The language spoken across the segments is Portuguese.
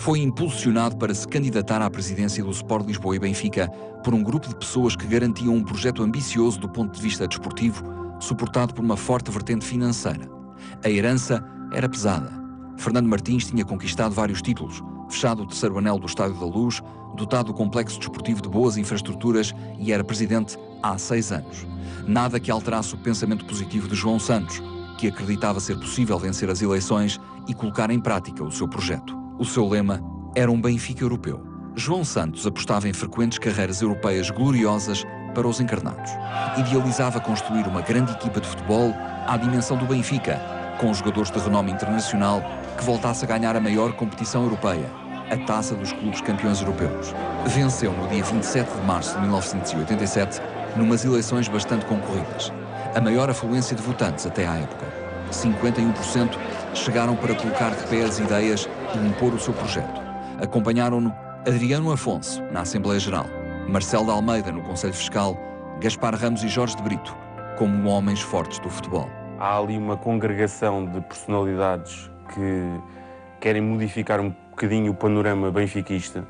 foi impulsionado para se candidatar à presidência do Sport Lisboa e Benfica por um grupo de pessoas que garantiam um projeto ambicioso do ponto de vista desportivo, suportado por uma forte vertente financeira. A herança era pesada. Fernando Martins tinha conquistado vários títulos, fechado o terceiro anel do Estádio da Luz, dotado do complexo desportivo de boas infraestruturas e era presidente há 6 anos. Nada que alterasse o pensamento positivo de João Santos, que acreditava ser possível vencer as eleições e colocar em prática o seu projeto. O seu lema era um Benfica europeu. João Santos apostava em frequentes carreiras europeias gloriosas para os encarnados. Idealizava construir uma grande equipa de futebol à dimensão do Benfica, com jogadores de renome internacional que voltasse a ganhar a maior competição europeia, a Taça dos Clubes Campeões Europeus. Venceu no dia 27 de março de 1987, numas eleições bastante concorridas. A maior afluência de votantes até à época. 51% chegaram para colocar de pé as ideias e impor o seu projeto. Acompanharam-no Adriano Afonso, na Assembleia Geral, Marcelo de Almeida, no Conselho Fiscal, Gaspar Ramos e Jorge de Brito, como homens fortes do futebol. Há ali uma congregação de personalidades que querem modificar um bocadinho o panorama benfiquista.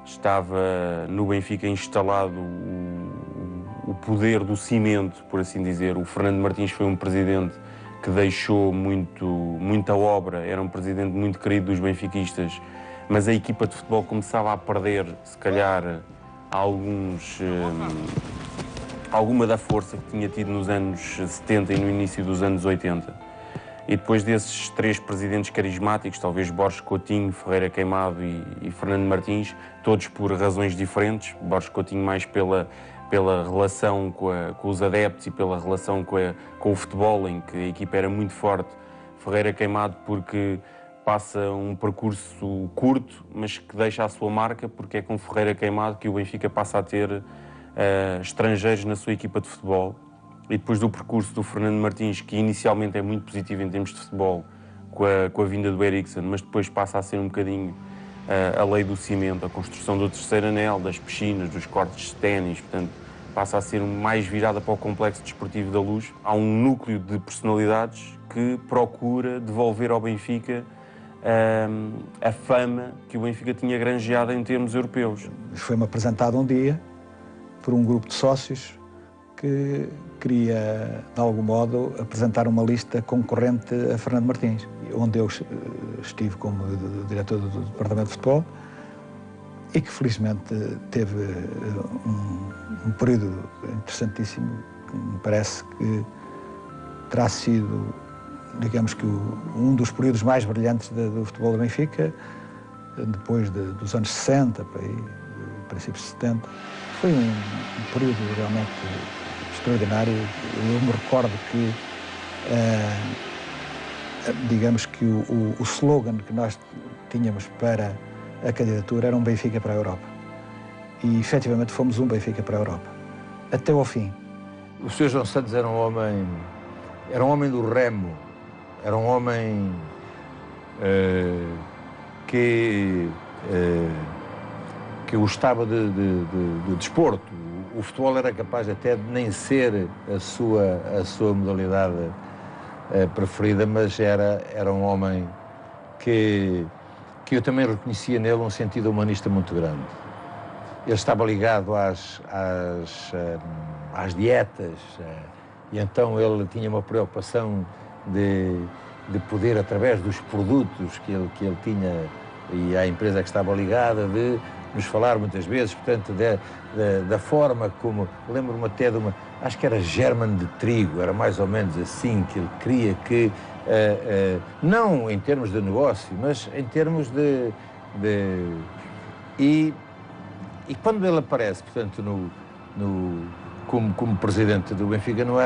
Estava no Benfica instalado o poder do cimento, por assim dizer. O Fernando Martins foi um presidente que deixou muita obra, era um presidente muito querido dos benfiquistas, mas a equipa de futebol começava a perder, se calhar, alguma da força que tinha tido nos anos 70 e no início dos anos 80. E depois desses 3 presidentes carismáticos, talvez Borges Coutinho, Ferreira Queimado e Fernando Martins, todos por razões diferentes, Borges Coutinho mais pela relação com os adeptos e pela relação com o futebol, em que a equipa era muito forte. Ferreira Queimado porque passa um percurso curto, mas que deixa a sua marca, porque é com Ferreira Queimado que o Benfica passa a ter estrangeiros na sua equipa de futebol. E depois do percurso do Fernando Martins, que inicialmente é muito positivo em termos de futebol, com a vinda do Eriksen, mas depois passa a ser um bocadinho a lei do cimento, a construção do terceiro anel, das piscinas, dos cortes de ténis, portanto, passa a ser mais virada para o complexo desportivo da Luz. Há um núcleo de personalidades que procura devolver ao Benfica a fama que o Benfica tinha granjeado em termos europeus. Foi-me apresentado um dia por um grupo de sócios que queria, de algum modo, apresentar uma lista concorrente a Fernando Martins, onde eu estive como diretor do Departamento de Futebol e que, felizmente, teve um período interessantíssimo, que me parece que terá sido, digamos que, um dos períodos mais brilhantes do futebol do Benfica, depois dos anos 60, para aí, princípios de 70. Foi um período realmente extraordinário. Eu me recordo que, digamos que o slogan que nós tínhamos para a candidatura era um Benfica para a Europa. E, efetivamente, fomos um Benfica para a Europa. Até ao fim. O Sr. João Santos era um homem do remo, era um homem que gostava de desporto. O futebol era capaz até de nem ser a sua modalidade preferida, mas era um homem que eu também reconhecia nele um sentido humanista muito grande. Ele estava ligado às dietas e então ele tinha uma preocupação de poder, através dos produtos que ele tinha e à empresa que estava ligada, de nos falar muitas vezes, portanto, da forma como... Lembro-me até de uma... Acho que era germen de trigo, era mais ou menos assim, que ele queria que... não em termos de negócio, mas em termos de... E quando ele aparece, portanto, como presidente do Benfica, não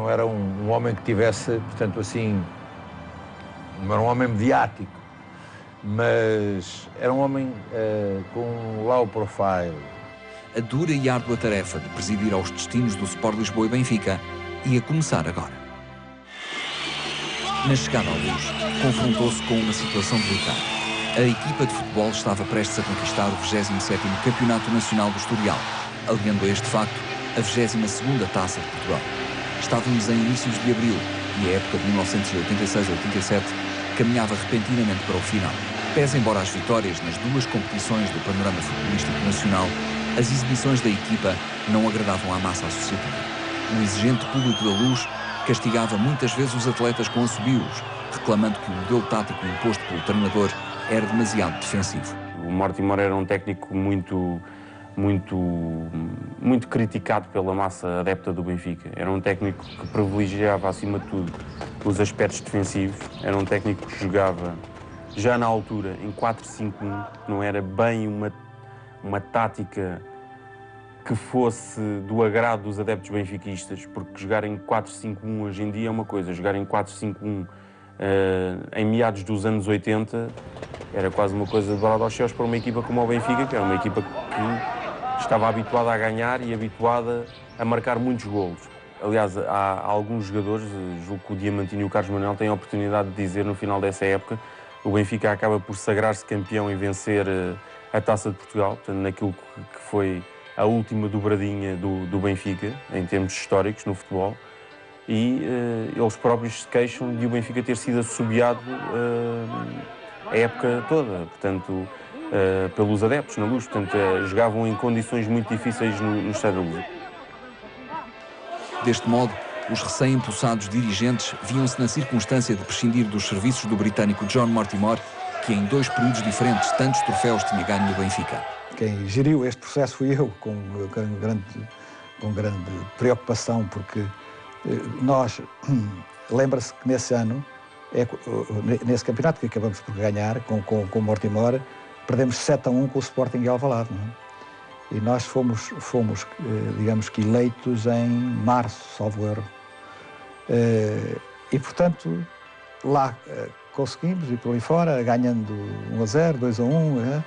era um homem que tivesse, portanto, assim... Não era um homem mediático, mas era um homem com um low profile. A dura e árdua tarefa de presidir aos destinos do Sport Lisboa e Benfica ia começar agora. Na chegada à Luz, confrontou-se com uma situação delicada. A equipa de futebol estava prestes a conquistar o 27º Campeonato Nacional do Estoril, aliando a este facto a 22ª Taça de Portugal. Estávamos em inícios de abril e a época de 1986-87 caminhava repentinamente para o final. Pese embora as vitórias nas duas competições do panorama futebolístico nacional, as exibições da equipa não agradavam à massa associativa. O exigente público da Luz castigava muitas vezes os atletas com assobios, reclamando que o modelo tático imposto pelo treinador era demasiado defensivo. O Mortimer era um técnico muito criticado pela massa adepta do Benfica. Era um técnico que privilegiava, acima de tudo, os aspectos defensivos. Era um técnico que jogava, já na altura, em 4-5-1. Não era bem uma tática que fosse do agrado dos adeptos benfiquistas, porque jogar em 4-5-1 hoje em dia é uma coisa, jogar em 4-5-1 em meados dos anos 80 era quase uma coisa de brado aos céus para uma equipa como o Benfica, que era uma equipa que estava habituada a ganhar e habituada a marcar muitos golos. Aliás, há alguns jogadores, julgo que o Diamantino e o Carlos Manuel têm a oportunidade de dizer no final dessa época o Benfica acaba por sagrar-se campeão e vencer a Taça de Portugal, portanto, naquilo que foi a última dobradinha do Benfica, em termos históricos no futebol, e eles próprios se queixam de o Benfica ter sido assobiado a época toda, portanto, pelos adeptos na Luz, portanto, jogavam em condições muito difíceis no Estádio da Luz. Deste modo, os recém-impulsados dirigentes viam-se na circunstância de prescindir dos serviços do britânico John Mortimer, que em 2 períodos diferentes tantos troféus tinha ganho no Benfica. Quem geriu este processo fui eu, com grande preocupação, porque nós, lembra-se que nesse ano, nesse campeonato que acabamos por ganhar com o Mortimer, perdemos 7-1 com o Sporting de Alvalade, não é? E nós fomos, digamos que, eleitos em março, salvo erro. E, portanto, lá conseguimos ir por ali fora, ganhando 1-0, 2-1,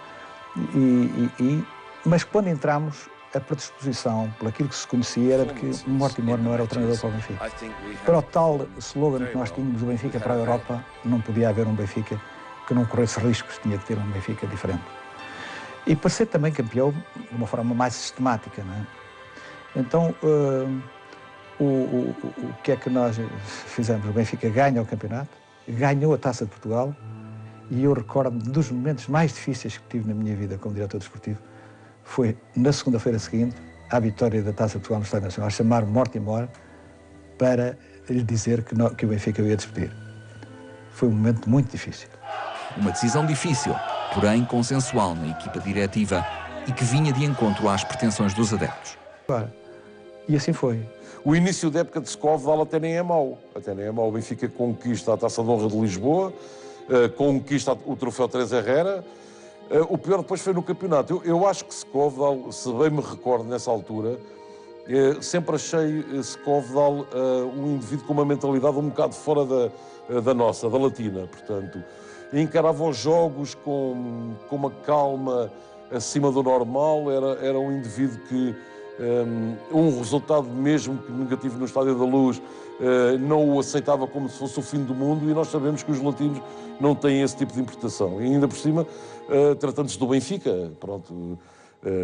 mas quando entramos, a predisposição, por aquilo que se conhecia, era de que o Mortimer não era o treinador para o Benfica. Para o tal slogan que nós tínhamos, o Benfica para a Europa, não podia haver um Benfica que não corresse riscos, tinha que ter um Benfica diferente. E para ser também campeão de uma forma mais sistemática, não é? Então, o que é que nós fizemos? O Benfica ganha o campeonato, ganhou a Taça de Portugal, e eu recordo-me dos momentos mais difíceis que tive na minha vida como diretor desportivo, foi na segunda-feira seguinte, à vitória da Taça de Portugal no Estádio Nacional, chamar Mortimer para lhe dizer que o Benfica ia despedir. Foi um momento muito difícil. Uma decisão difícil, porém consensual na equipa diretiva e que vinha de encontro às pretensões dos adeptos. Claro. E assim foi. O início da época de Scovedal até nem é mau. Até nem é mau. O Benfica conquista a Taça de Honra de Lisboa, conquista o troféu Teresa Herrera. O pior depois foi no campeonato. Eu acho que Scovedal, se bem me recordo nessa altura, sempre achei Scovedal um indivíduo com uma mentalidade um bocado fora da nossa, da latina, portanto. Encaravam os jogos com uma calma acima do normal, era um indivíduo que um resultado mesmo que negativo no Estádio da Luz não o aceitava como se fosse o fim do mundo, e nós sabemos que os latinos não têm esse tipo de interpretação. E ainda por cima, tratando-se do Benfica, pronto,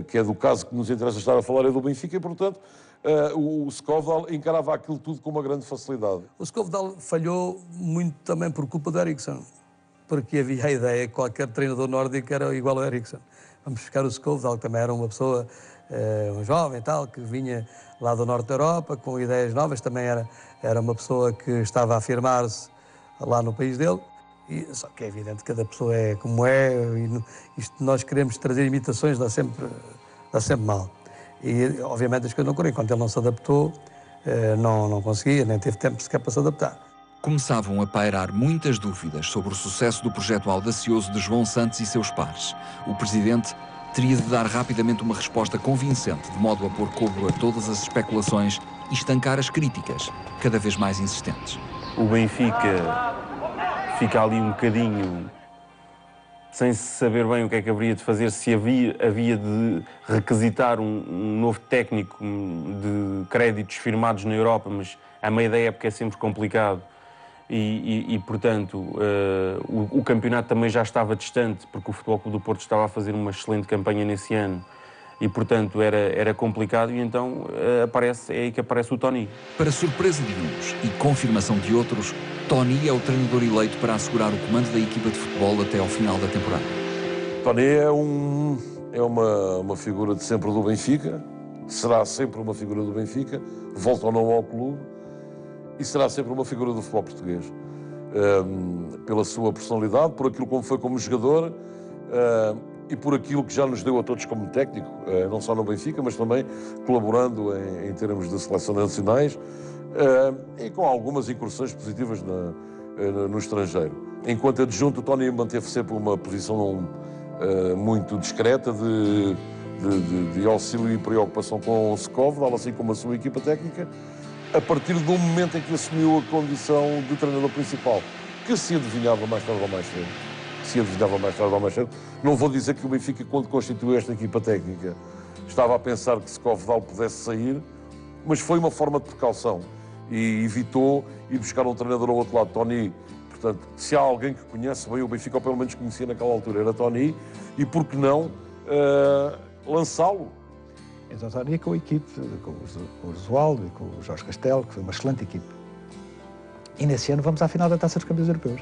que é do caso que nos interessa estar a falar, é do Benfica, e portanto o Scovedal encarava aquilo tudo com uma grande facilidade. O Scovedal falhou muito também por culpa do Eriksson, porque havia a ideia que qualquer treinador nórdico era igual ao Eriksson. Vamos buscar o Scovedal, que também era uma pessoa, um jovem tal, que vinha lá do norte da Europa, com ideias novas, também era uma pessoa que estava a afirmar-se lá no país dele. E, só que é evidente que cada pessoa é como é, e nós queremos trazer imitações, dá sempre mal. E, obviamente, as coisas não correram. Enquanto ele não se adaptou, não conseguia, nem teve tempo sequer para se adaptar. Começavam a pairar muitas dúvidas sobre o sucesso do projeto audacioso de João Santos e seus pares. O presidente teria de dar rapidamente uma resposta convincente, de modo a pôr cobro a todas as especulações e estancar as críticas, cada vez mais insistentes. O Benfica fica ali um bocadinho sem saber bem o que é que haveria de fazer, se havia de requisitar um novo técnico de créditos firmados na Europa, mas a meio da época é sempre complicado. Portanto, o campeonato também já estava distante, porque o Futebol Clube do Porto estava a fazer uma excelente campanha nesse ano, e portanto era complicado, e então é aí que aparece o Tony. Para surpresa de uns e confirmação de outros, Tony é o treinador eleito para assegurar o comando da equipa de futebol até ao final da temporada. Tony é uma figura de sempre do Benfica, será sempre uma figura do Benfica, volta ou não ao clube, e será sempre uma figura do futebol português. Pela sua personalidade, por aquilo como foi como jogador, e por aquilo que já nos deu a todos como técnico, não só no Benfica, mas também colaborando em termos de seleções nacionais, e com algumas incursões positivas no estrangeiro. Enquanto adjunto, o Tony manteve sempre uma posição muito discreta de auxílio e preocupação com o Skov, assim como a sua equipa técnica, a partir do momento em que assumiu a condição de treinador principal, que se adivinhava mais tarde ou mais cedo. Não vou dizer que o Benfica, quando constituiu esta equipa técnica, estava a pensar que Skovdal pudesse sair, mas foi uma forma de precaução e evitou ir buscar um treinador ao outro lado. Tony, portanto, se há alguém que conhece bem o Benfica, ou pelo menos conhecia naquela altura, era Tony, e por que não lançá-lo? Então, Tony com a equipe, com o Oswaldo e com o Jorge Castelo, que foi uma excelente equipe. E nesse ano vamos à final da Taça dos Campeões Europeus.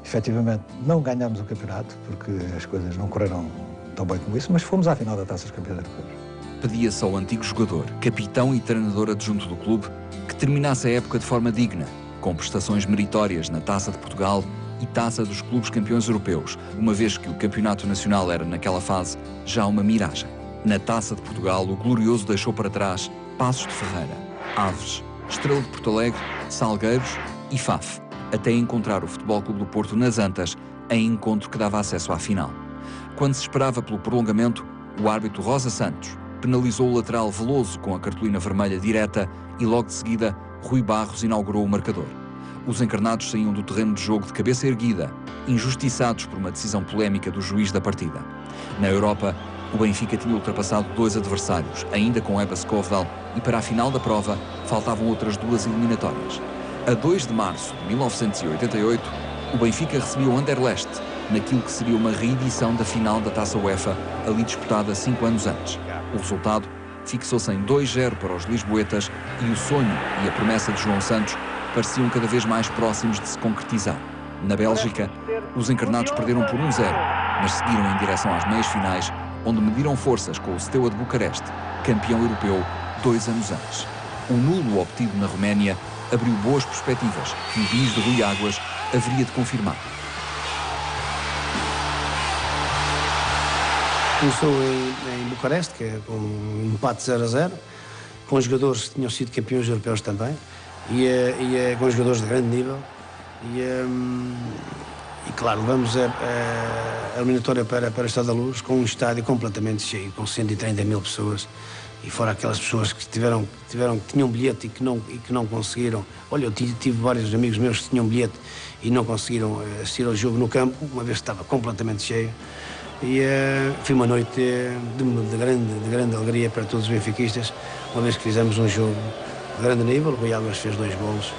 Efetivamente, não ganhámos o campeonato, porque as coisas não correram tão bem como isso, mas fomos à final da Taça dos Campeões Europeus. Pedia-se ao antigo jogador, capitão e treinador adjunto do clube, que terminasse a época de forma digna, com prestações meritórias na Taça de Portugal e Taça dos Clubes Campeões Europeus, uma vez que o campeonato nacional era, naquela fase, já uma miragem. Na Taça de Portugal, o glorioso deixou para trás Passos de Ferreira, Aves, Estrela de Porto Alegre, Salgueiros e Faf, até encontrar o Futebol Clube do Porto nas Antas, em encontro que dava acesso à final. Quando se esperava pelo prolongamento, o árbitro Rosa Santos penalizou o lateral Veloso com a cartolina vermelha direta e logo de seguida Rui Barros inaugurou o marcador. Os encarnados saíam do terreno de jogo de cabeça erguida, injustiçados por uma decisão polémica do juiz da partida. Na Europa, o Benfica tinha ultrapassado 2 adversários, ainda com Eba Skovdal, e para a final da prova faltavam outras 2 eliminatórias. A 2 de março de 1988, o Benfica recebeu o Anderlecht, naquilo que seria uma reedição da final da Taça UEFA, ali disputada 5 anos antes. O resultado fixou-se em 2-0 para os lisboetas e o sonho e a promessa de João Santos pareciam cada vez mais próximos de se concretizar. Na Bélgica, os encarnados perderam por 1-0, mas seguiram em direção às meias finais, onde mediram forças com o Steaua de Bucareste, campeão europeu 2 anos antes. O nulo obtido na Roménia abriu boas perspectivas que o bis de Rui Águas haveria de confirmar. Começou em Bucareste, que é com um empate 0-0, com jogadores que tinham sido campeões europeus também, e com jogadores de grande nível. E claro, levamos a eliminatória para o Estádio da Luz com um estádio completamente cheio, com 130 mil pessoas. E fora aquelas pessoas que tinham bilhete e que não conseguiram. Olha, eu tive vários amigos meus que tinham bilhete e não conseguiram assistir ao jogo no campo, uma vez que estava completamente cheio. E foi uma noite de grande alegria para todos os benfiquistas, uma vez que fizemos um jogo de grande nível. O Rui Águas fez 2 golos,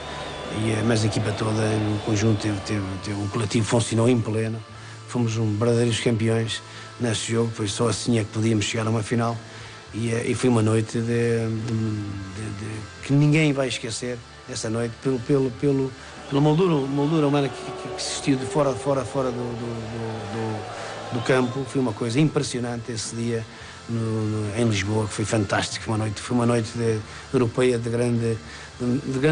mas a equipa toda, no conjunto, o coletivo funcionou em pleno. Fomos verdadeiros campeões nesse jogo, foi só assim é que podíamos chegar a uma final. E foi uma noite que ninguém vai esquecer, essa noite, pela moldura humana que existiu de fora do campo. Foi uma coisa impressionante esse dia em Lisboa, que foi fantástico. Foi uma noite europeia de grande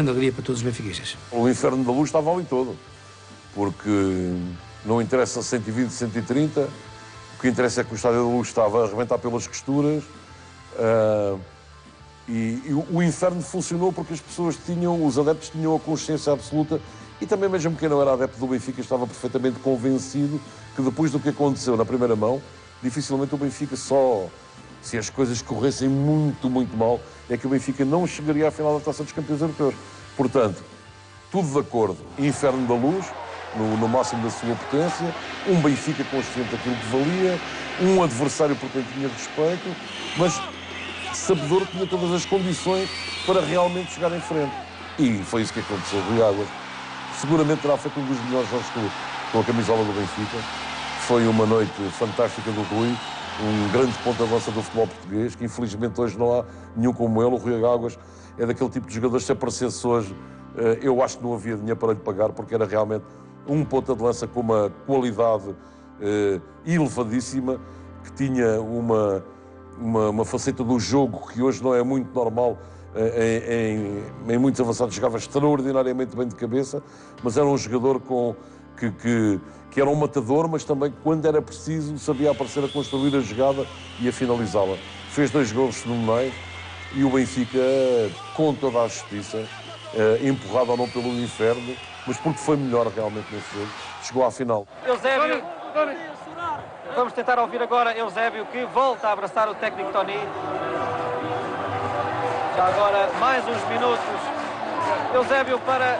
alegria para todos os benfiquistas. O inferno da luz estava ali todo, porque não interessa 120, 130, o que interessa é que o Estádio da Luz estava a arrebentar pelas costuras. E o inferno funcionou porque as pessoas os adeptos tinham a consciência absoluta, e também mesmo quem não era adepto do Benfica estava perfeitamente convencido que depois do que aconteceu na primeira mão, dificilmente o Benfica, só se as coisas corressem muito, muito mal, é que o Benfica não chegaria à final da Taça dos Campeões Europeus. Portanto, tudo de acordo, inferno da luz, no máximo da sua potência, um Benfica consciente daquilo que valia, um adversário por quem tinha respeito, mas sabedor que tinha todas as condições para realmente chegar em frente. E foi isso que aconteceu. Rui Águas seguramente terá feito um dos melhores jogos com a camisola do Benfica. Foi uma noite fantástica do Rui, um grande ponta de lança do futebol português, que infelizmente hoje não há nenhum como ele. O Rui Águas é daquele tipo de jogadores, se aparecesse hoje, eu acho que não havia dinheiro para lhe pagar, porque era realmente um ponta de lança com uma qualidade elevadíssima, que tinha uma faceta do jogo que hoje não é muito normal. Em muitos avançados jogava extraordinariamente bem de cabeça, mas era um jogador que era um matador, mas também, quando era preciso, sabia aparecer a construir a jogada e a finalizá-la. Fez 2 golos fenomenais e o Benfica, com toda a justiça, empurrado ou não pelo inferno, mas porque foi melhor realmente nesse jogo, chegou à final. Eusébio, vamos tentar ouvir agora Eusébio, que volta a abraçar o técnico Tony. Já agora mais uns minutos. Eusébio para...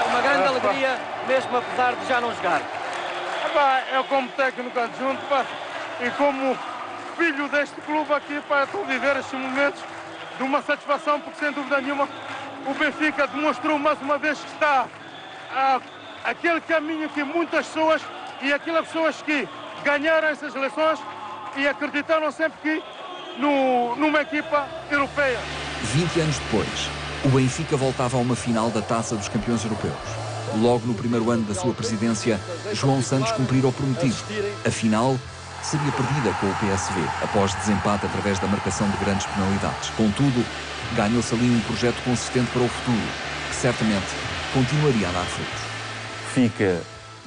Uma grande alegria, mesmo apesar de já não jogar. Eu como técnico adjunto e como filho deste clube aqui, estou a viver estes momentos de uma satisfação, porque sem dúvida nenhuma o Benfica demonstrou mais uma vez que está aquele caminho que muitas pessoas e aquelas pessoas que ganharam essas eleições e acreditaram sempre que numa equipa europeia. 20 anos depois, o Benfica voltava a uma final da Taça dos Campeões Europeus. Logo no primeiro ano da sua presidência, João Santos cumprira o prometido. A final seria perdida com o PSV, após desempate através da marcação de grandes penalidades. Contudo, ganhou-se ali um projeto consistente para o futuro, que certamente continuaria a dar frutos. Fica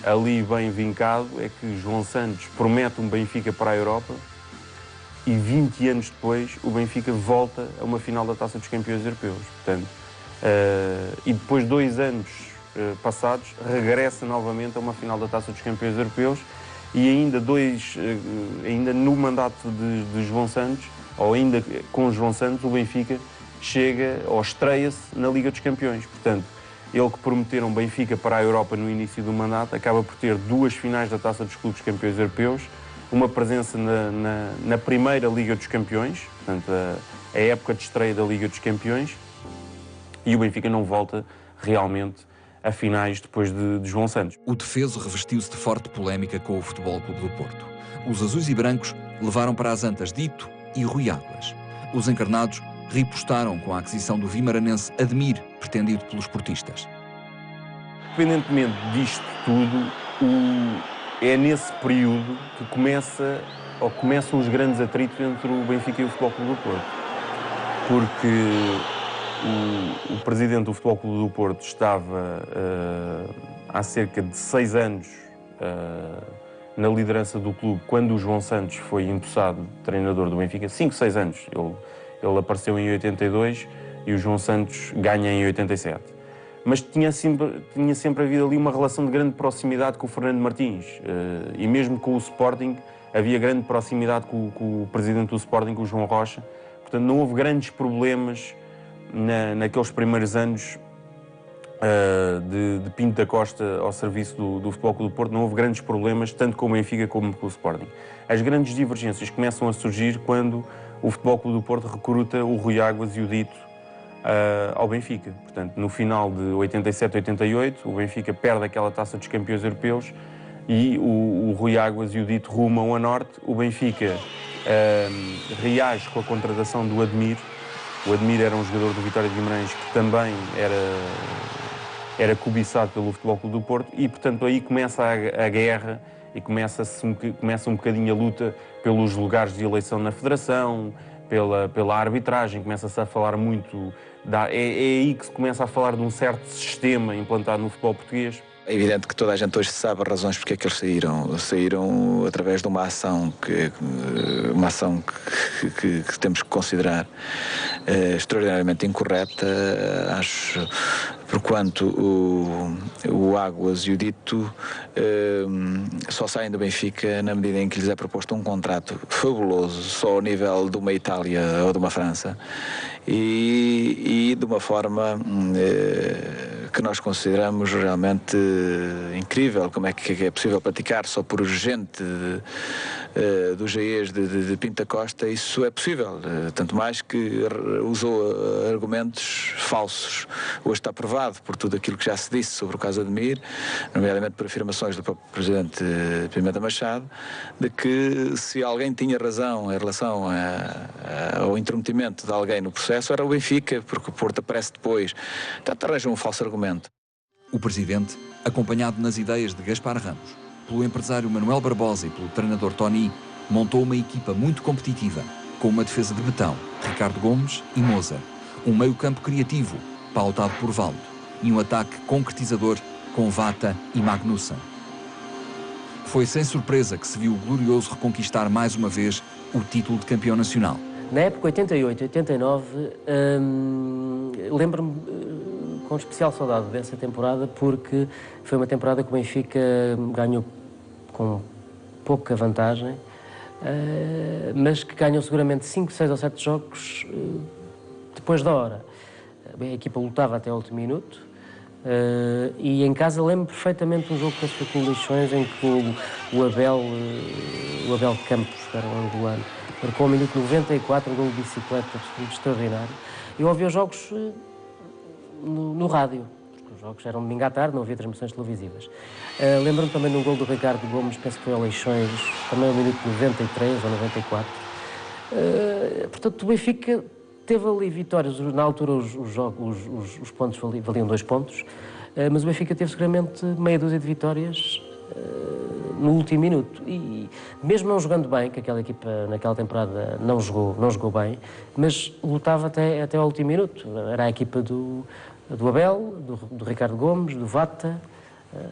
ali bem vincado é que João Santos promete um Benfica para a Europa e 20 anos depois o Benfica volta a uma final da Taça dos Campeões Europeus. Portanto, e depois de 2 anos passados, regressa novamente a uma final da Taça dos Campeões Europeus e ainda no mandato de João Santos, ou ainda com João Santos, o Benfica chega ou estreia-se na Liga dos Campeões. Portanto, ele que prometeu um Benfica para a Europa no início do mandato, acaba por ter 2 finais da Taça dos Clubes Campeões Europeus, uma presença na primeira Liga dos Campeões, portanto, a época de estreia da Liga dos Campeões, e o Benfica não volta realmente a finais depois de João Santos. O defeso revestiu-se de forte polémica com o Futebol Clube do Porto. Os azuis e brancos levaram para as antas Dito e Rui Águas. Os encarnados ripostaram com a aquisição do vimaranense Admir, pretendido pelos portistas. Independentemente disto tudo, é nesse período que começam os grandes atritos entre o Benfica e o Futebol Clube do Porto. Porque o presidente do Futebol Clube do Porto estava há cerca de 6 anos na liderança do clube, quando o João Santos foi empossado treinador do Benfica. 5, 6 anos. Ele apareceu em 82 e o João Santos ganha em 87. Mas tinha sempre havido ali uma relação de grande proximidade com o Fernando Martins. E mesmo com o Sporting, havia grande proximidade com o presidente do Sporting, com o João Rocha. Portanto, não houve grandes problemas naqueles primeiros anos de Pinto da Costa ao serviço do Futebol Clube do Porto. Não houve grandes problemas, tanto com o Benfica como com o Sporting. As grandes divergências começam a surgir quando o Futebol Clube do Porto recruta o Rui Águas e o Dito ao Benfica. Portanto, no final de 87-88, o Benfica perde aquela Taça dos Campeões Europeus e o Rui Águas e o Dito rumam a norte. O Benfica reage com a contratação do Admir. O Admir era um jogador do Vitória de Guimarães que também era cobiçado pelo Futebol Clube do Porto e, portanto, aí começa a guerra e começa um bocadinho a luta pelos lugares de eleição na Federação, pela arbitragem, começa-se a falar muito... É aí que se começa a falar de um certo sistema implantado no futebol português. É evidente que toda a gente hoje sabe as razões porque é que eles saíram. Saíram através de uma ação que temos que considerar extraordinariamente incorreta, acho, porquanto o Águas e o Dito só saem do Benfica na medida em que lhes é proposto um contrato fabuloso, só ao nível de uma Itália ou de uma França, e de uma forma que nós consideramos realmente incrível. Como é que é possível praticar só por gente do GEs de Pinto da Costa? Isso é possível, tanto mais que usou argumentos falsos. Hoje está provado por tudo aquilo que já se disse sobre o caso Ademir, nomeadamente por afirmações do próprio Presidente Pimenta Machado, de que se alguém tinha razão em relação ao intrometimento de alguém no processo era o Benfica, porque o Porto aparece depois. Portanto, arranja um falso argumento. O Presidente, acompanhado nas ideias de Gaspar Ramos, pelo empresário Manuel Barbosa e pelo treinador Tony, montou uma equipa muito competitiva, com uma defesa de betão, Ricardo Gomes e Mozart, um meio-campo criativo, pautado por Valdo, e um ataque concretizador com Vata e Magnussen. Foi sem surpresa que se viu o Glorioso reconquistar mais uma vez o título de campeão nacional. Na época 88, 89, lembro-me com especial saudade dessa temporada, porque foi uma temporada que o Benfica ganhou com pouca vantagem, mas que ganhou seguramente 5, 6 ou 7 jogos depois da hora. A equipa lutava até o último minuto, e em casa lembro perfeitamente um jogo que foi com Leixões, em que o Abel Campos, que era um angolano, marcou ao minuto 94 um gol de bicicleta absolutamente extraordinário. Eu ouvi os jogos no rádio, porque os jogos eram domingo à tarde, não havia transmissões televisivas. Lembro-me também de um gol do Ricardo Gomes, penso que foi a Leixões, também ao minuto 93 ou 94. Portanto, o Benfica teve ali vitórias. Na altura os pontos valiam 2 pontos, mas o Benfica teve seguramente meia dúzia de vitórias no último minuto. E mesmo não jogando bem, que aquela equipa naquela temporada não jogou bem, mas lutava até ao último minuto. Era a equipa do Abel, do Ricardo Gomes, do Vata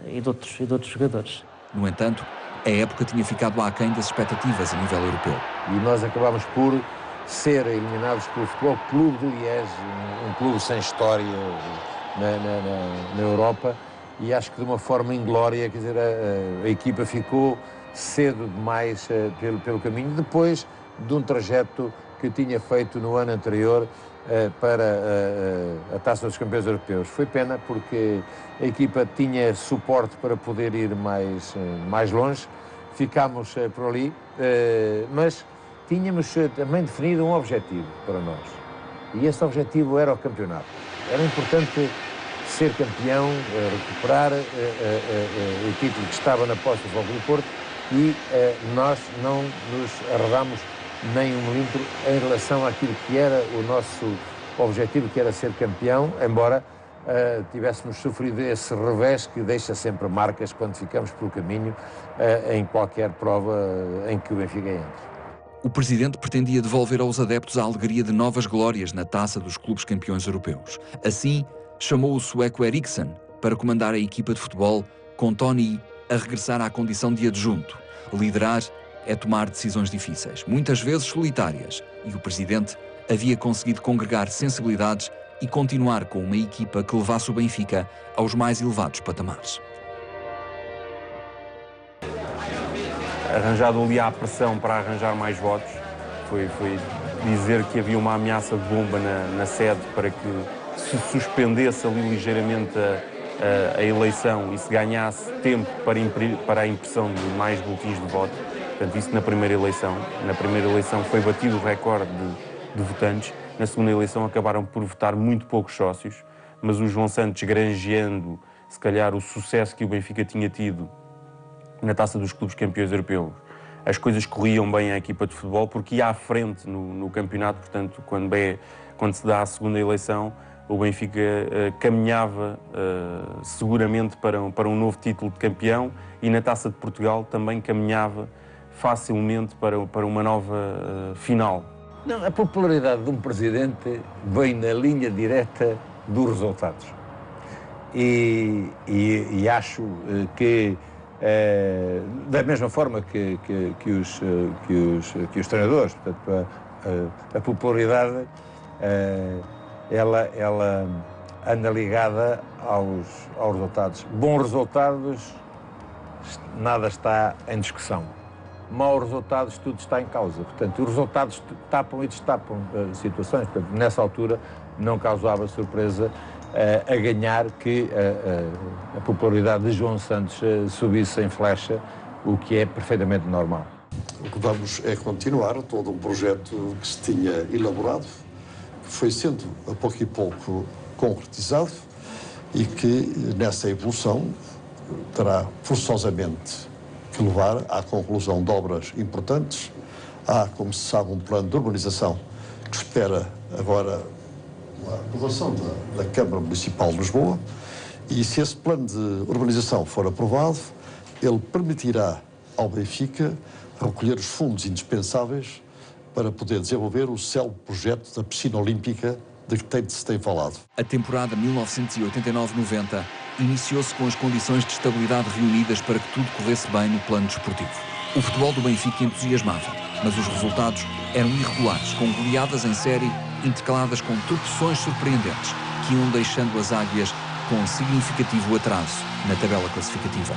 e de outros jogadores. No entanto, a época tinha ficado aquém das expectativas a nível europeu. E nós acabámos por ser eliminados pelo Futebol Clube de Liège, um clube sem história na Europa, e acho que de uma forma inglória, quer dizer, a equipa ficou cedo demais pelo caminho, depois de um trajeto que tinha feito no ano anterior para a Taça dos Campeões Europeus. Foi pena, porque a equipa tinha suporte para poder ir mais longe, ficámos por ali, mas tínhamos também definido um objetivo para nós, e esse objetivo era o campeonato. Era importante ser campeão, recuperar o título que estava na posse do Futebol do Porto, e nós não nos arredámos nem um milímetro em relação àquilo que era o nosso objetivo, que era ser campeão, embora tivéssemos sofrido esse revés que deixa sempre marcas quando ficamos pelo caminho em qualquer prova em que o Benfica entre. O Presidente pretendia devolver aos adeptos a alegria de novas glórias na taça dos clubes campeões europeus. Assim, chamou o sueco Eriksson para comandar a equipa de futebol, com Tony a regressar à condição de adjunto. Liderar é tomar decisões difíceis, muitas vezes solitárias, e o Presidente havia conseguido congregar sensibilidades e continuar com uma equipa que levasse o Benfica aos mais elevados patamares. Arranjado ali a pressão para arranjar mais votos, foi dizer que havia uma ameaça de bomba na sede para que se suspendesse ali ligeiramente a eleição e se ganhasse tempo para a impressão de mais boletins de voto. Portanto, isso na primeira eleição. Na primeira eleição foi batido o recorde de votantes. Na segunda eleição acabaram por votar muito poucos sócios, mas o João Santos, granjeando se calhar o sucesso que o Benfica tinha tido na Taça dos Clubes Campeões Europeus, as coisas corriam bem à equipa de futebol, porque ia à frente no campeonato. Portanto, quando se dá a segunda eleição, o Benfica caminhava seguramente para um novo título de campeão, e na Taça de Portugal também caminhava facilmente para uma nova final. Não, a popularidade de um presidente vem na linha direta dos resultados. E acho que da mesma forma que os treinadores, portanto, a popularidade ela anda ligada aos resultados. Bons resultados, nada está em discussão. Maus resultados, tudo está em causa. Portanto, os resultados tapam e destapam situações. Portanto, nessa altura não causava surpresa a ganhar que a popularidade de João Santos subisse em flecha, o que é perfeitamente normal. O que vamos é continuar todo um projeto que se tinha elaborado, que foi sendo a pouco e pouco concretizado e que nessa evolução terá forçosamente que levar à conclusão de obras importantes. Há, como se sabe, um plano de urbanização que espera agora a aprovação da Câmara Municipal de Lisboa, e se esse plano de urbanização for aprovado, ele permitirá ao Benfica recolher os fundos indispensáveis para poder desenvolver o célebre projeto da piscina olímpica de que se tem falado. A temporada 1989-90 iniciou-se com as condições de estabilidade reunidas para que tudo corresse bem no plano desportivo. O futebol do Benfica entusiasmava, mas os resultados eram irregulares, com goleadas em série intercaladas com tropeções surpreendentes que iam deixando as águias com significativo atraso na tabela classificativa.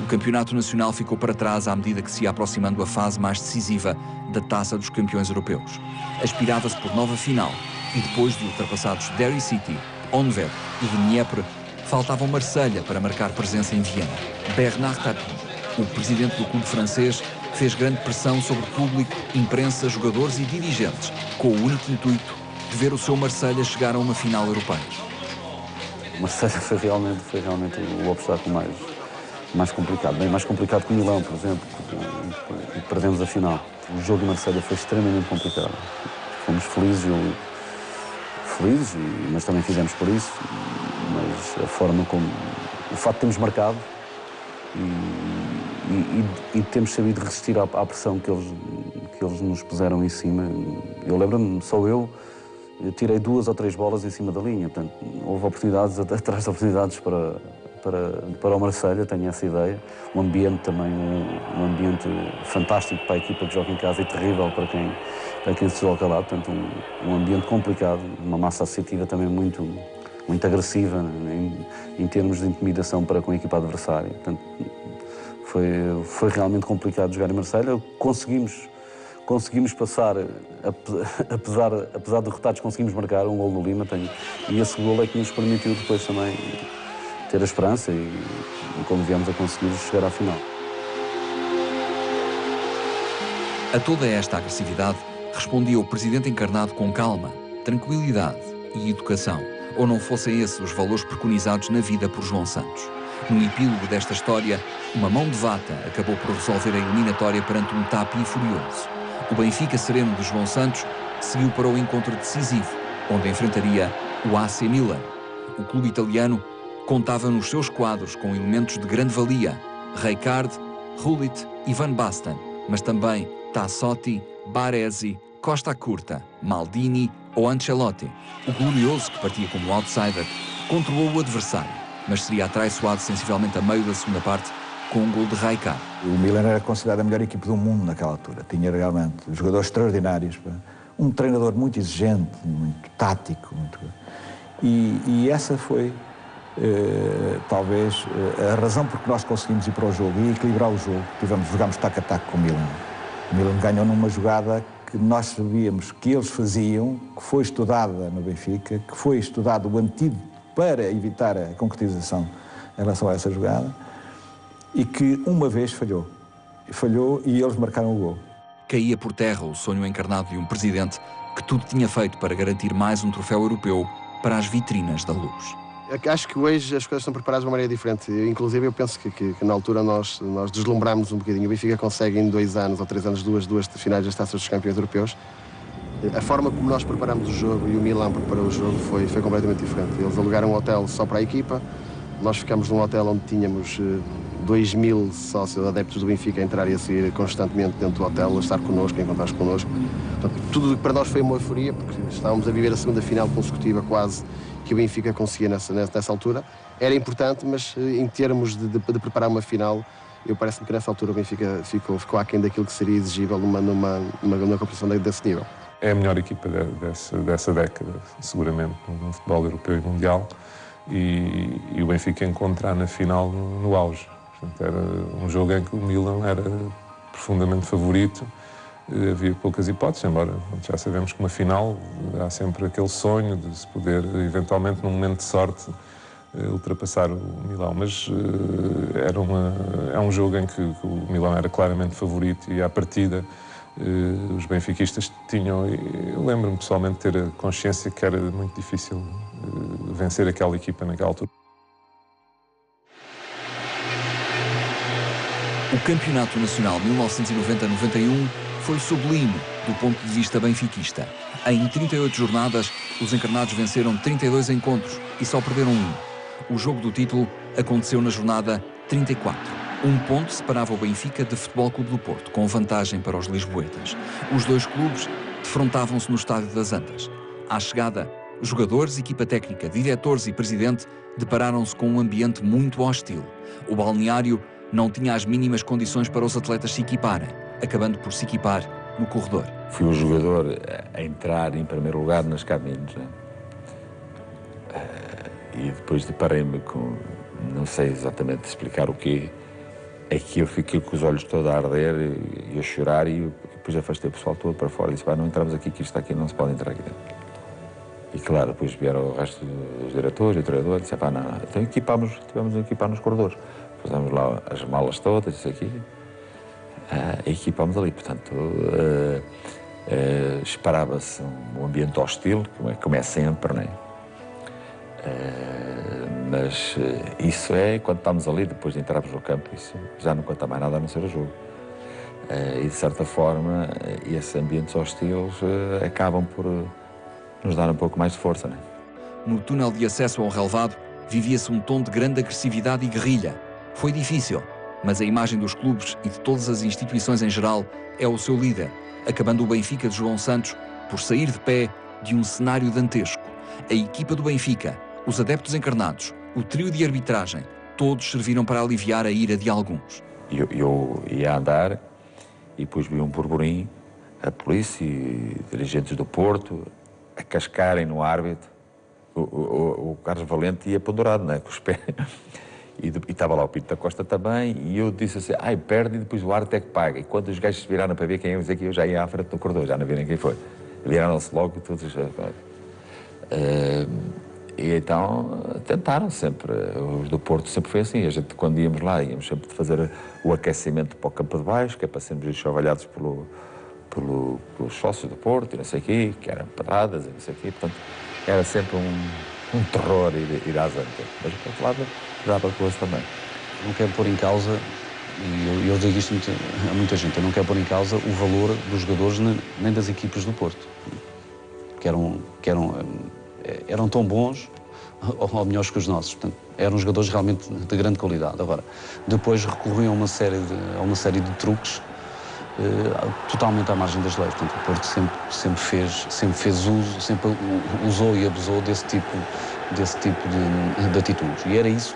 O campeonato nacional ficou para trás à medida que se ia aproximando a fase mais decisiva da Taça dos Campeões Europeus. Aspirava-se por nova final e depois de ultrapassados Derry City, Honvéd e Dnieper, faltavam Marselha para marcar presença em Viena. Bernard Tapie, o presidente do clube francês, fez grande pressão sobre público, imprensa, jogadores e dirigentes, com o único intuito de ver o seu Marselha chegar a uma final europeia. Marselha foi realmente o obstáculo mais complicado, bem mais complicado que o Milão, por exemplo, porque perdemos a final. O jogo em Marselha foi extremamente complicado. Fomos felizes, mas também fizemos por isso, mas a forma como... O facto de termos marcado e temos sabido resistir à pressão que eles nos puseram em cima. Eu lembro-me, eu tirei 2 ou 3 bolas em cima da linha, portanto, houve oportunidades atrás de oportunidades para o Marselha, tenho essa ideia. Um ambiente também, um ambiente fantástico para a equipa que joga em casa e terrível para quem se desloca lá, portanto, um ambiente complicado, uma massa associativa também muito agressiva em termos de intimidação para com a equipa adversária. Portanto, foi realmente complicado jogar em Marselha. Conseguimos passar, apesar de derrotados, conseguimos marcar um gol no Lima, e esse gol é que nos permitiu depois também ter a esperança e como viemos a conseguir chegar à final. A toda esta agressividade respondia o presidente encarnado com calma, tranquilidade e educação, ou não fossem esses os valores preconizados na vida por João Santos. No epílogo desta história, uma mão de vata acabou por resolver a eliminatória perante um Tapie furioso. O Benfica sereno de João Santos seguiu para o encontro decisivo, onde enfrentaria o AC Milan. O clube italiano contava nos seus quadros com elementos de grande valia: Rijkaard, Gullit e Van Basten, mas também Tassotti, Baresi, Costa Curta, Maldini ou Ancelotti. O glorioso, que partia como outsider, controlou o adversário, mas seria atraiçoado sensivelmente a meio da segunda parte com um gol de Rijkaard. O Milan era considerado a melhor equipe do mundo naquela altura. Tinha realmente jogadores extraordinários, um treinador muito exigente, muito tático. E essa foi, talvez, a razão por que nós conseguimos ir para o jogo e equilibrar o jogo. Jogámos tac a tac com o Milan. O Milan ganhou numa jogada que nós sabíamos que eles faziam, que foi estudada no Benfica, que foi estudado o antídoto para evitar a concretização em relação a essa jogada, e que uma vez falhou. Falhou e eles marcaram o gol. Caía por terra o sonho encarnado de um presidente que tudo tinha feito para garantir mais um troféu europeu para as vitrinas da Luz. Acho que hoje as coisas estão preparadas de uma maneira diferente. Inclusive, eu penso que na altura nós deslumbrámos um bocadinho. O Benfica consegue em 2 anos ou 3 anos duas finais das Taças dos Campeões Europeus. A forma como nós preparamos o jogo e o Milan preparou o jogo foi completamente diferente. Eles alugaram um hotel só para a equipa. Nós ficamos num hotel onde tínhamos 2.000 sócios adeptos do Benfica a entrar e a sair constantemente dentro do hotel, a estar connosco, a encontrar-se connosco. Portanto, tudo para nós foi uma euforia, porque estávamos a viver a segunda final consecutiva quase que o Benfica conseguia nessa altura. Era importante, mas em termos de preparar uma final, parece-me que nessa altura o Benfica ficou aquém daquilo que seria exigível numa competição desse nível. É a melhor equipa dessa década, seguramente, no futebol europeu e mundial, e o Benfica encontrar na final no auge. Portanto, era um jogo em que o Milan era profundamente favorito, havia poucas hipóteses, embora já sabemos que uma final há sempre aquele sonho de se poder, eventualmente, num momento de sorte, ultrapassar o Milão. Mas é um jogo em que o Milão era claramente favorito e, à partida, os benfiquistas tinham... Eu lembro-me pessoalmente de ter a consciência que era muito difícil vencer aquela equipa naquela altura. O Campeonato Nacional 1990-91 foi sublime do ponto de vista benfiquista. Em 38 jornadas, os encarnados venceram 32 encontros e só perderam um. O jogo do título aconteceu na jornada 34. Um ponto separava o Benfica de Futebol Clube do Porto, com vantagem para os lisboetas. Os dois clubes defrontavam-se no Estádio das Antas. À chegada, jogadores, equipa técnica, diretores e presidente depararam-se com um ambiente muito hostil. O balneário não tinha as mínimas condições para os atletas se equiparem, acabando por se equipar no corredor. Fui o jogador a entrar em primeiro lugar nas cabines, né? E depois deparei-me com, não sei exatamente explicar o quê, é que eu fiquei com os olhos todos a arder e a chorar, e depois afastei o pessoal todo para fora e disse: não entramos aqui, que isto aqui não se pode entrar aqui dentro. E claro, depois vieram o resto dos diretores e treinadores e disseram: não, então tivemos a equipar nos corredores. Fizemos lá as malas todas, isso aqui, e equipámos ali. Portanto, esperava-se um ambiente hostil, como é sempre, não é? Mas isso é, quando estamos ali, depois de entrarmos no campo, isso já não conta mais nada a não ser o jogo. E, de certa forma, esses ambientes hostis acabam por nos dar um pouco mais de força, não é? No túnel de acesso ao relvado, vivia-se um tom de grande agressividade e guerrilha. Foi difícil, mas a imagem dos clubes e de todas as instituições em geral é o seu líder, acabando o Benfica de João Santos por sair de pé de um cenário dantesco. A equipa do Benfica, os adeptos encarnados, o trio de arbitragem, todos serviram para aliviar a ira de alguns. Eu ia andar e depois vi um burburinho, a polícia e dirigentes do Porto a cascarem no árbitro. O Carlos Valente ia pendurado, não é? Com os pés. E estava lá o Pinto da Costa também, e eu disse assim: perde e depois o árbitro é que paga. E quando os gajos se viraram para ver quem ia dizer, que eu já ia à frente do corredor, já não viram quem foi. Viraram-se logo todos. E então tentaram sempre, os do Porto sempre foi assim, a gente quando íamos lá íamos sempre fazer o aquecimento para o campo de baixo, que é para sermos enxovalhados pelos sócios do Porto e não sei o quê, que eram pedradas e não sei o quê, portanto era sempre um terror ir às antas, mas por outro lado dava coisa também. Não quero pôr em causa, e eu digo isto a muita gente, eu não quero pôr em causa o valor dos jogadores nem das equipas do Porto, que eram tão bons ou melhores que os nossos. Portanto, eram jogadores realmente de grande qualidade. Agora, depois recorriam a uma série de truques totalmente à margem das leis. Portanto, o Porto sempre fez uso, sempre usou e abusou desse tipo de atitudes. E era isso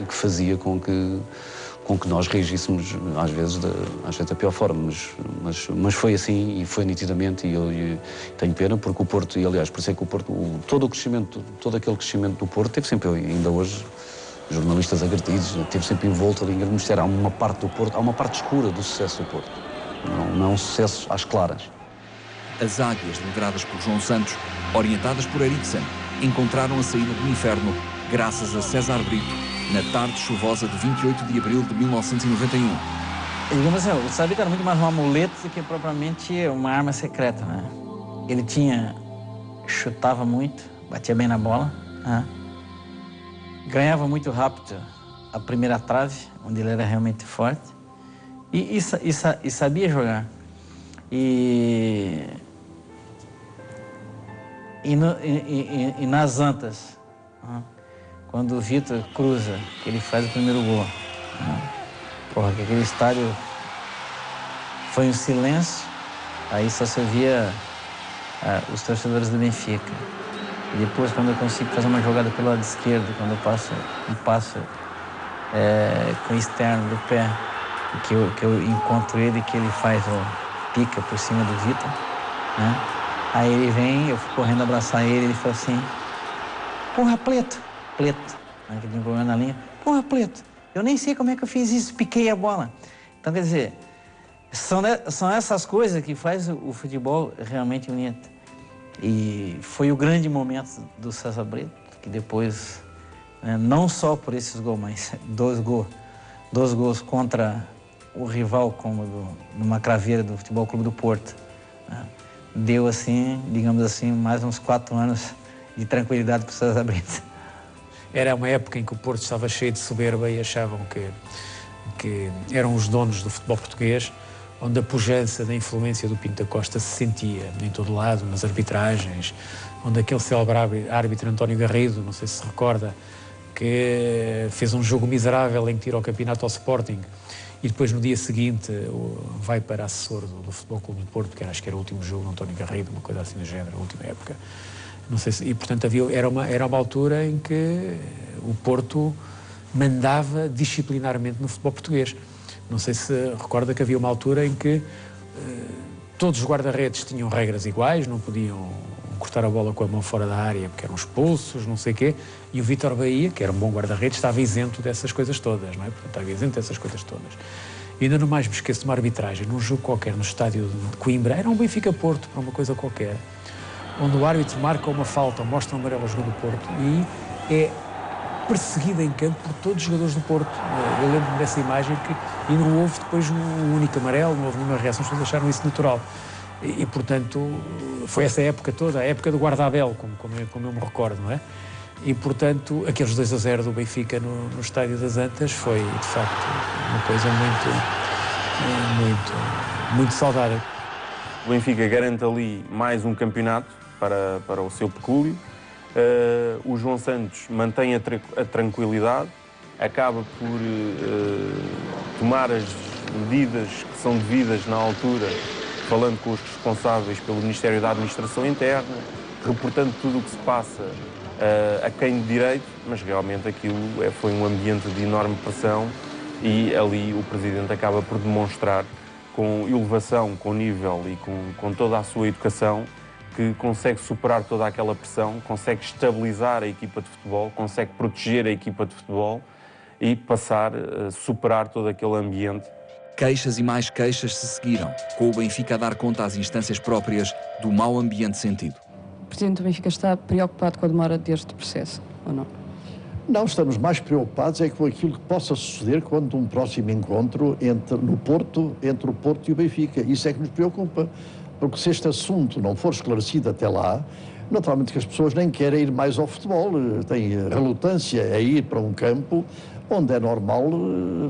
que fazia com que nós reagíssemos, às vezes da pior forma, mas foi assim e foi nitidamente, e eu tenho pena, porque o Porto, e aliás, por isso é que o Porto, todo aquele crescimento do Porto, teve sempre, ainda hoje, jornalistas agredidos, teve sempre envolto ali em grande mistério. Há uma parte do Porto, há uma parte escura do sucesso do Porto, não é um sucesso às claras. As águias, lideradas por João Santos, orientadas por Eriksen, encontraram a saída do inferno graças a César Brito, na tarde chuvosa de 28 de abril de 1991. Digamos assim, o César Brito era muito mais um amuleto do que propriamente uma arma secreta, né? Ele chutava muito, batia bem na bola, né? Ganhava muito rápido a primeira trave, onde ele era realmente forte, e sabia jogar. E nas Antas, né? Quando o Vitor cruza, que ele faz o primeiro gol, né? Porra, que aquele estádio foi um silêncio, aí só se ouvia os torcedores do Benfica. E depois, quando eu consigo fazer uma jogada pelo lado esquerdo, quando eu passo um passo com o externo do pé, que eu encontro ele, que ele faz o pica por cima do Vitor, né? Aí ele vem, eu fui correndo abraçar ele, ele falou assim: porra, Pleto, né, que tinha um problema na linha, porra, Pleto, eu nem sei como é que eu fiz isso, piquei a bola. Então, quer dizer, São essas coisas que faz o futebol realmente bonito. E foi o grande momento do César Brito, que depois, não só por esses gols, mas dois gols contra o rival, como numa craveira do Futebol Clube do Porto, né? Deu assim, digamos assim, mais uns 4 anos de tranquilidade para o César Brito. Era uma época em que o Porto estava cheio de soberba e achavam que eram os donos do futebol português, onde a pujança da influência do Pinto da Costa se sentia em todo lado, nas arbitragens, onde aquele célebre árbitro António Garrido, não sei se recorda, que fez um jogo miserável em que tirou o campeonato ao Sporting e depois no dia seguinte vai para assessor do Futebol Clube do Porto, porque acho que era o último jogo do António Garrido, uma coisa assim do género, a última época. Não sei se, e portanto era uma altura em que o Porto mandava disciplinarmente no futebol português. Não sei se recorda que havia uma altura em que todos os guarda-redes tinham regras iguais, não podiam cortar a bola com a mão fora da área porque eram expulsos, não sei o quê, e o Vítor Bahia, que era um bom guarda-redes, estava isento dessas coisas todas, não é? Portanto, estava isento dessas coisas todas. E ainda não mais me esqueço de uma arbitragem, num jogo qualquer, no estádio de Coimbra, era um Benfica-Porto, para uma coisa qualquer, onde o árbitro marca uma falta, mostra um amarelo ao jogador do Porto e é perseguido em campo por todos os jogadores do Porto. Eu lembro-me dessa imagem e não houve depois um único amarelo, não houve nenhuma reação, as pessoas acharam isso natural. E portanto, foi essa época toda, a época do Guardabel, como eu me recordo, não é? E portanto, aqueles 2-0 do Benfica no Estádio das Antas foi, de facto, uma coisa muito saudável. O Benfica garante ali mais um campeonato para o seu pecúlio. O João Santos mantém a tranquilidade, acaba por tomar as medidas que são devidas na altura, falando com os responsáveis pelo Ministério da Administração Interna, reportando tudo o que se passa a quem de direito, mas realmente aquilo foi um ambiente de enorme pressão e ali o Presidente acaba por demonstrar com elevação, com nível e com toda a sua educação que consegue superar toda aquela pressão, consegue estabilizar a equipa de futebol, consegue proteger a equipa de futebol e passar a superar todo aquele ambiente. Queixas e mais queixas se seguiram, com o Benfica a dar conta às instâncias próprias do mau ambiente sentido. O Presidente do Benfica está preocupado com a demora deste processo, ou não? Não, estamos mais preocupados com aquilo que possa suceder quando um próximo encontro entre o Porto e o Benfica. Isso é que nos preocupa, porque se este assunto não for esclarecido até lá, naturalmente que as pessoas nem querem ir mais ao futebol, têm relutância a ir para um campo onde é normal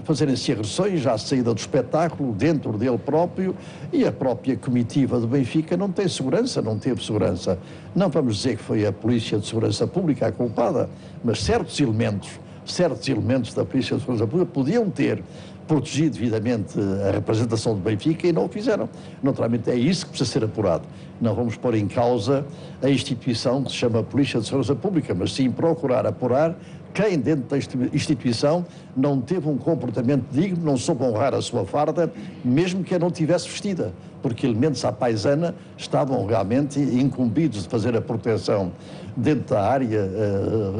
fazerem-se agressões à saída do espetáculo, dentro dele próprio, e a própria comitiva do Benfica não tem segurança, não teve segurança. Não vamos dizer que foi a Polícia de Segurança Pública a culpada, mas certos elementos da Polícia de Segurança Pública podiam ter protegido devidamente a representação do Benfica e não o fizeram. Naturalmente é isso que precisa ser apurado. Não vamos pôr em causa a instituição que se chama Polícia de Segurança Pública, mas sim procurar apurar quem dentro da instituição não teve um comportamento digno, não soube honrar a sua farda, mesmo que a não tivesse vestida, porque elementos à paisana estavam realmente incumbidos de fazer a proteção dentro da área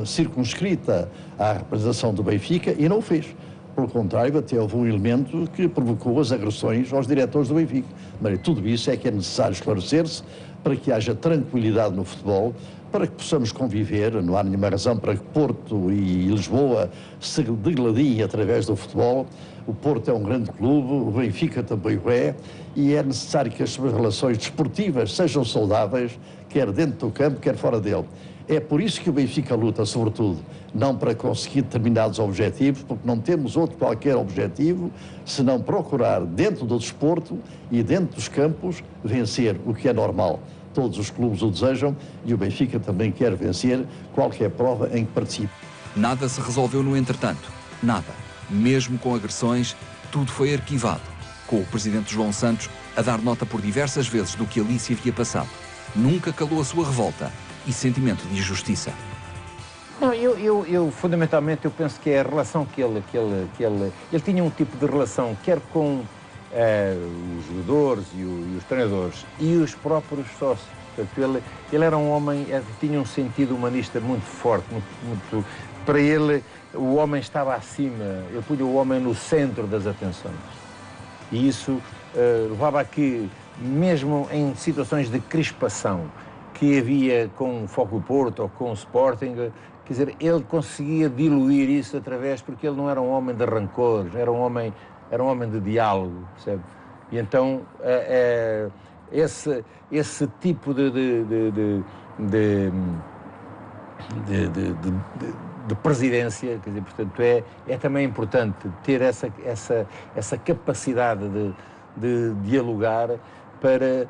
circunscrita à representação do Benfica e não o fez. Pelo contrário, até houve um elemento que provocou as agressões aos diretores do Benfica. Mas tudo isso é que é necessário esclarecer-se para que haja tranquilidade no futebol, para que possamos conviver, não há nenhuma razão para que Porto e Lisboa se degladiem através do futebol. O Porto é um grande clube, o Benfica também o é, e é necessário que as suas relações desportivas sejam saudáveis, quer dentro do campo, quer fora dele. É por isso que o Benfica luta, sobretudo, não para conseguir determinados objetivos, porque não temos outro qualquer objetivo, senão procurar, dentro do desporto e dentro dos campos, vencer o que é normal. Todos os clubes o desejam e o Benfica também quer vencer qualquer prova em que participe. Nada se resolveu no entretanto. Nada. Mesmo com agressões, tudo foi arquivado, com o Presidente João Santos a dar nota por diversas vezes do que ali se havia passado. Nunca calou a sua revolta e sentimento de injustiça. Não, eu fundamentalmente eu penso que é a relação que ele tinha um tipo de relação, quer com os jogadores e os treinadores e os próprios sócios. Portanto, ele era um homem, tinha um sentido humanista muito forte, muito, para ele o homem estava acima, ele punha o homem no centro das atenções. E isso levava a que, mesmo em situações de crispação que havia com o Foco Porto ou com o Sporting, quer dizer, ele conseguia diluir isso através, porque ele não era um homem de rancores, era um homem de diálogo, percebe? E então esse tipo de presidência, quer dizer, portanto, é também importante ter essa capacidade de dialogar para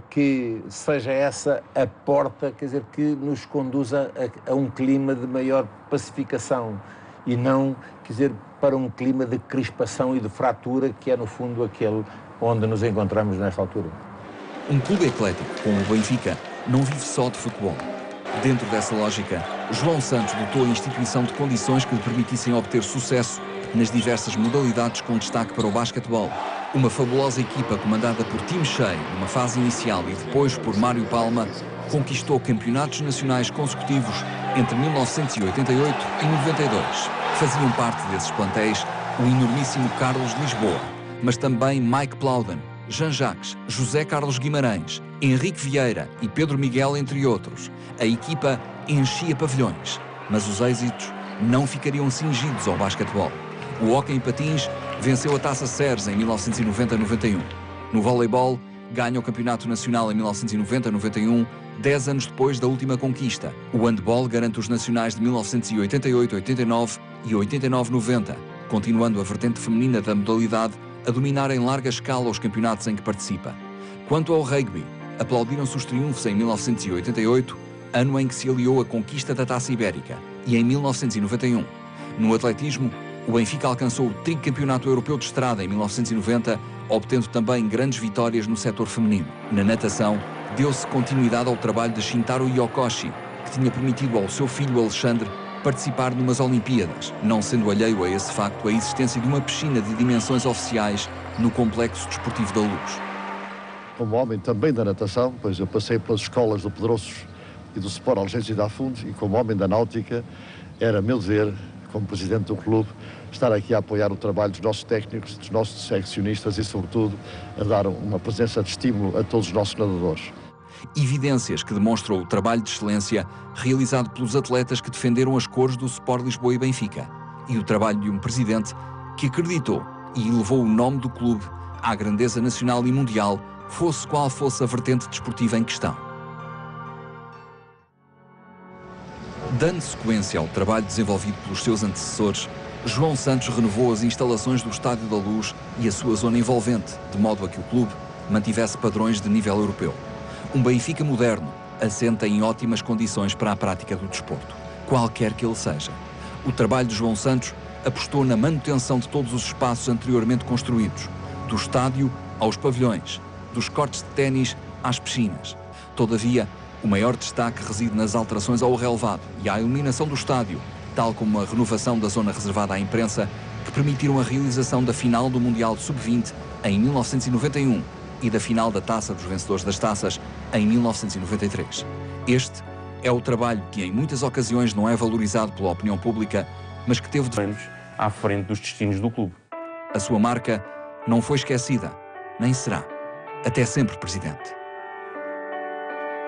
que seja essa a porta, quer dizer, que nos conduza a um clima de maior pacificação e não, quer dizer, para um clima de crispação e de fratura, que é no fundo aquele onde nos encontramos nesta altura. Um clube eclético como o Benfica não vive só de futebol. Dentro dessa lógica, João Santos dotou a instituição de condições que lhe permitissem obter sucesso nas diversas modalidades, com destaque para o basquetebol. Uma fabulosa equipa comandada por Tim Shea numa fase inicial e depois por Mário Palma conquistou campeonatos nacionais consecutivos entre 1988 e 92. Faziam parte desses plantéis o enormíssimo Carlos Lisboa, mas também Mike Plowden, Jean Jacques, José Carlos Guimarães, Henrique Vieira e Pedro Miguel, entre outros. A equipa enchia pavilhões, mas os êxitos não ficariam cingidos ao basquetebol. O hóquei em patins venceu a Taça Ceres em 1990-91. No voleibol, ganha o Campeonato Nacional em 1990-91, 10 anos depois da última conquista. O handball garante os nacionais de 1988-89 e 89-90, continuando a vertente feminina da modalidade a dominar em larga escala os campeonatos em que participa. Quanto ao rugby, aplaudiram-se os triunfos em 1988, ano em que se aliou à conquista da Taça Ibérica, e em 1991. No atletismo, o Benfica alcançou o tricampeonato europeu de estrada em 1990, obtendo também grandes vitórias no setor feminino. Na natação, deu-se continuidade ao trabalho de Shintaro Yokoshi, que tinha permitido ao seu filho Alexandre participar numas Olimpíadas, não sendo alheio a esse facto a existência de uma piscina de dimensões oficiais no Complexo Desportivo da Luz. Como homem também da natação, pois eu passei pelas escolas do Pedroços e do Sport Algésia da Fundo, e como homem da náutica, era meu dever, como presidente do clube, estar aqui a apoiar o trabalho dos nossos técnicos, dos nossos seccionistas e, sobretudo, a dar uma presença de estímulo a todos os nossos nadadores. Evidências que demonstram o trabalho de excelência realizado pelos atletas que defenderam as cores do Sport Lisboa e Benfica, e o trabalho de um presidente que acreditou e elevou o nome do clube à grandeza nacional e mundial, fosse qual fosse a vertente desportiva em questão. Dando sequência ao trabalho desenvolvido pelos seus antecessores, João Santos renovou as instalações do Estádio da Luz e a sua zona envolvente, de modo a que o clube mantivesse padrões de nível europeu. Um Benfica moderno, assenta em ótimas condições para a prática do desporto, qualquer que ele seja. O trabalho de João Santos apostou na manutenção de todos os espaços anteriormente construídos, do estádio aos pavilhões, dos cortes de ténis às piscinas. Todavia, o maior destaque reside nas alterações ao relevado e à iluminação do estádio, tal como a renovação da zona reservada à imprensa, que permitiram a realização da final do Mundial Sub-20 em 1991 e da final da Taça dos Vencedores das Taças em 1993. Este é o trabalho que em muitas ocasiões não é valorizado pela opinião pública, mas que teve anos à frente dos destinos do clube. A sua marca não foi esquecida, nem será. Até sempre, Presidente.